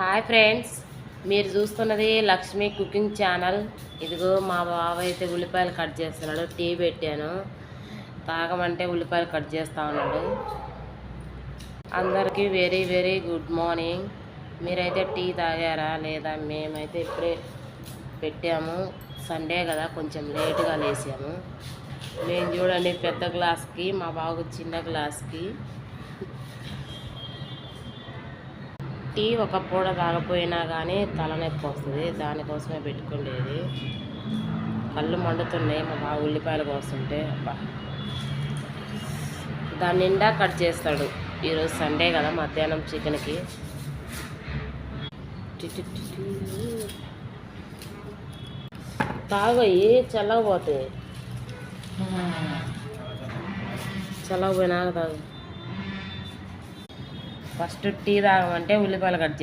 Hi friends, మీరు చూస్తున్నది Lakshmi cooking channel. ఇదిగో మా బావ అయితే ఉల్లిపాయలు కట్ చేస్తున్నాడు. టీ పెట్టాను, తాగమంటే ఉల్లిపాయలు కట్ చేస్తూ ఉన్నాడు. అందరికీ వెరీ వెరీ గుడ్ మార్నింగ్. మీరైతే టీ తాగారా లేదా? మేమైతే ఇప్పుడే పెట్టాము. సండే కదా, కొంచెం లేట్గా లేసాము. మేము చూడండి పెద్ద గ్లాస్కి, మా బాబు చిన్న గ్లాస్కి టీ ఒక పూట తాగపోయినా కానీ తలనొప్పి వస్తుంది. దానికోసమే పెట్టుకునేది. కళ్ళు మండుతున్నాయి మా బాబు ఉల్లిపాయలు కోస్తుంటే. దాని నిండా కట్ చేస్తాడు. ఈరోజు సండే కదా, మధ్యాహ్నం చికెన్కి. తాగయి చల్లకపోతాయి, చల్లకపోయినాక తాగు. ఫస్ట్ టీ తాగమంటే ఉల్లిపాయలు కట్